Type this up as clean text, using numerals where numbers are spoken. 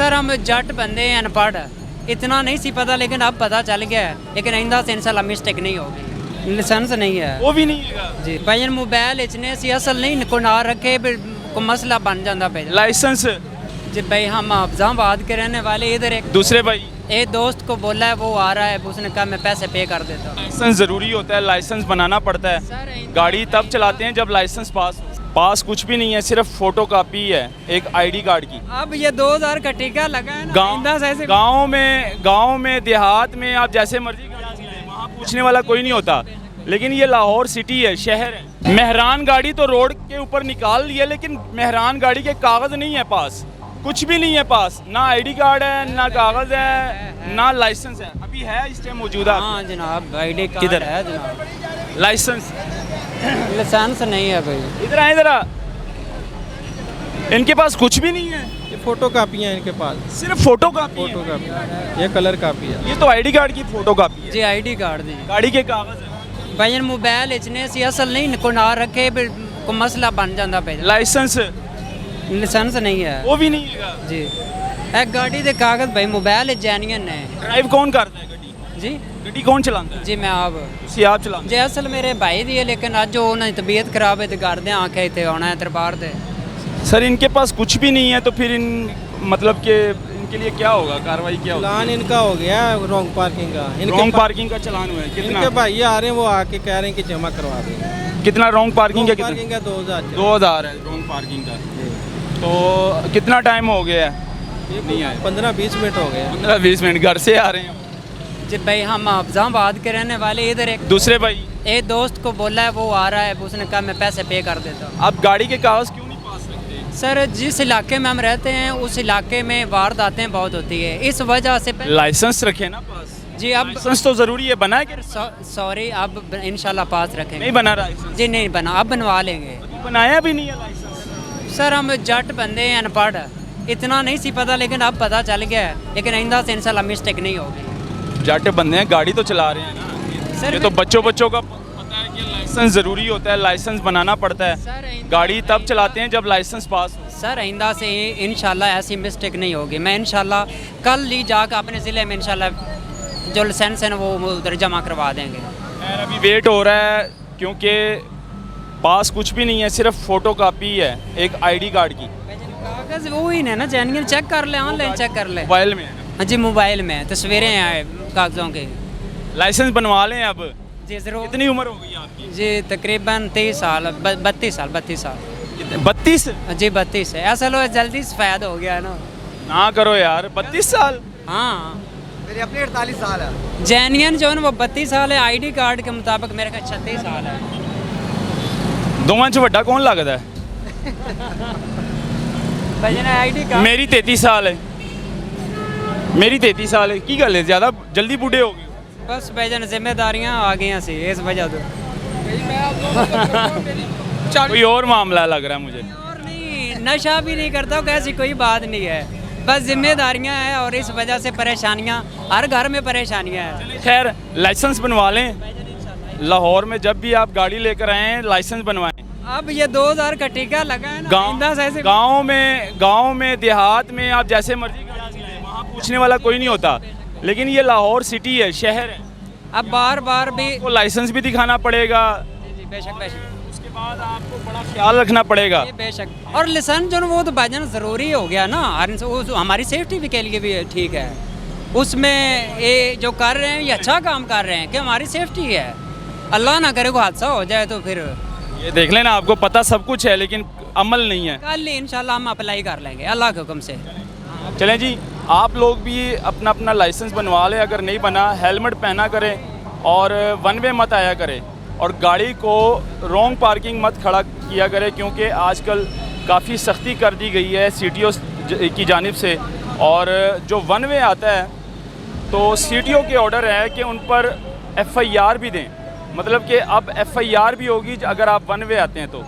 Sir हम जट बंदे हैं, अनपढ़, इतना नहीं सी पता, लेकिन अब पता चल गया है। लेकिन आइंदा से इंशाल्लाह मिस्टेक नहीं होगी। लाइसेंस नहीं है वो भी नहीं है जी भाई, मोबाइल इतने सी असल नहीं को ना रखे को मसला बन जाता पे लाइसेंस जी भाई। हम अफजाबाद के रहने वाले, इधर एक दूसरे भाई एक दोस्त को बोला है, वो आ रहा है, उसने कहा मैं पैसे पे कर देता हूँ। लाइसेंस ज़रूरी होता है, लाइसेंस बनाना पड़ता है। सर गाड़ी तब चलाते हैं जब लाइसेंस पास कुछ भी नहीं है, सिर्फ फोटो कापी है एक आईडी कार्ड की। अब ये 2000 का टीका लगा है ना, आइंदा से ऐसे गाँव में देहात में आप जैसे मर्जी गाड़ी चलाएं, वहाँ पूछने वाला कोई नहीं होता। लेकिन ये लाहौर सिटी है, शहर है। मेहरान गाड़ी तो रोड के ऊपर निकाल ली है, लेकिन मेहरान गाड़ी के कागज़ नहीं है पास, कुछ भी नहीं है पास, ना आईडी कार्ड है, ना कागज़ है, ना लाइसेंस है। अभी है इस टाइम मौजूदा? हाँ जनाब, आईडी कार्ड किधर है जनाब, लाइसेंस? लाइसेंस नहीं है भाई। इधर आए जरा, इनके पास कुछ भी नहीं है, ये फोटो कापी है इनके पास, सिर्फ फोटो कापी फोटो है। कापी, ये कलर कापी है। ये तो आईडी कार्ड की फोटो कापी है जी आईडी कार्ड दी गाड़ी के कागज़ है। भाई, मोबाइल इतने सी असल नहीं को ना रखे को मसला बन जाता पे लाइसेंस लाइसेंस नहीं है वो भी नहीं है जी। एक गाड़ी के कागज भाई, मोबाइल जेन्युइन है ड्राइव कौन करता है गड्डी? जी गड्डी कौन चलाता है? जी मैं आप ਤੁਸੀਂ ਆਪ ਚਲਾਉਂਦੇ जी असल मेरे भाई दी है, लेकिन अज उन्होंने तबीयत खराब है तो करते आके इतने आना है दरबार से। सर इनके पास कुछ भी नहीं है, तो फिर इन मतलब कि इनके लिए क्या होगा, कार्रवाई क्या होगी? चलान इनका हो गया रॉन्ग पार्किंग का। रॉन्ग पार्किंग का चलान हुआ है कितना? इनके भाई आ रहे हैं, वो आके कह रहे हैं कि जमा करवा देंगे। कितना रॉन्ग पार्किंग का? कितना? पार्किंग का 2000। 2000 है रॉन्ग पार्किंग का। तो कितना टाइम हो गया है? नहीं आए 15-20 मिनट हो गए। 15-20 मिनट घर से आ रहे हैं जी भाई, हम अफजाबाद के रहने वाले, इधर एक दूसरे भाई एक दोस्त को बोला है, वो आ रहा है, उसने कहा मैं पैसे पे कर देता हूँ। आप गाड़ी के कागज़ क्यों नहीं पास रखते? सर जिस इलाके में हम रहते हैं उस इलाके में वारदातें बहुत होती है, इस वजह से लाइसेंस रखे ना पास। जी अब लाइसेंस तो ज़रूरी है, बनाए कि सॉरी, अब इंशाल्लाह पास रखेंगे। नहीं बना लाइसेंस? जी नहीं बना, अब बनवा लेंगे। बनाया भी नहीं है लाइसेंस। सर हम जट बंदे हैं, अनपढ़, इतना नहीं सी पता, लेकिन अब पता चल गया है। लेकिन आइंदा से इंशाल्लाह मिस्टेक नहीं होगी। जाटे बंदे हैं, गाड़ी तो चला रहे हैं ना सर ये तो बच्चों का पता है कि लाइसेंस ज़रूरी होता है, लाइसेंस बनाना पड़ता है। सर गाड़ी तब चलाते हैं जब लाइसेंस पास हो। सर आइंदा से इंशाल्लाह ऐसी मिस्टेक नहीं होगी। मैं इंशाल्लाह कल ही जाकर अपने ज़िले में इंशाल्लाह जो लाइसेंस है ना वो उधर जमा करवा देंगे। खैर अभी वेट हो रहा है, क्योंकि पास कुछ भी नहीं है, सिर्फ फोटो कापी है एक आईडी कार्ड की। कागज़ वही है ना, जेन्युइन चेक कर ले, ऑनलाइन चेक कर ले। मोबाइल में है ना? हाँ जी मोबाइल में तस्वीरें हैं कागज़ों के। लाइसेंस बनवा लें अब। जी ज़रूर। कितनी उम्र हो गई आपकी? जी तकरीबन 23 साल, 32 साल। 32? जी 32 है, ऐसा लो जल्दी सफ़ेद हो गया ना। ना करो यार, 32 साल? हाँ मेरी अपनी 48 साल है। जेन्युइन जो है ना वो 32 साल है, आईडी कार्ड के मुताबिक मेरे का 36 साल है। दोवां च वड्डा कौन लगता है? आईडी कार्ड मेरी 33 साल है। मेरी 33 साल है की गल है, ज़्यादा जल्दी बूढ़े हो गए? बस भाईजान जिम्मेदारियां आ गई सी इस वजह से। कोई और मामला लग रहा है मुझे। और नहीं, नशा भी नहीं करता हूँ, ऐसी कोई बात नहीं है, बस जिम्मेदारियां हैं और इस वजह से परेशानियां, हर घर में परेशानियां हैं। खैर लाइसेंस बनवा लें, लाहौर में जब भी आप गाड़ी लेकर आए लाइसेंस बनवाएं। अब ये 2000 का टीका लगा है ना, आइंदा से ऐसे गाँव में देहात में आप जैसे मर्जी गाड़ी चलाएं, वहाँ पूछने वाला कोई नहीं होता। लेकिन ये लाहौर सिटी है, शहर है, अब बार बार भी वो लाइसेंस भी दिखाना पड़ेगा। जी बेशक बेशक, उसके बाद आपको बड़ा ख्याल रखना पड़ेगा। जी बेशक। और लाइसेंस जो है वो तो भाईजान ज़रूरी हो गया ना, वो हमारी सेफ्टी के लिए भी ठीक है। उसमें ये जो कर रहे हैं ये अच्छा काम कर रहे हैं कि हमारी सेफ्टी है, अल्लाह ना करे कोई हादसा हो जाए तो फिर ये देख लेना, आपको पता सब कुछ है लेकिन अमल नहीं है। कल इंशाल्लाह हम अप्लाई कर लेंगे अल्लाह के हुक्म से। चलें जी, आप लोग भी अपना अपना लाइसेंस बनवा लें, अगर नहीं बना हेलमेट पहना करें और वन वे मत आया करें, और गाड़ी को रॉन्ग पार्किंग मत खड़ा किया करें, क्योंकि आजकल काफ़ी सख्ती कर दी गई है सीटीओ की जानिब से। और जो वन वे आता है तो सीटीओ के ऑर्डर है कि उन पर FIR भी दें, मतलब कि अब FIR भी होगी अगर आप वन वे आते हैं तो।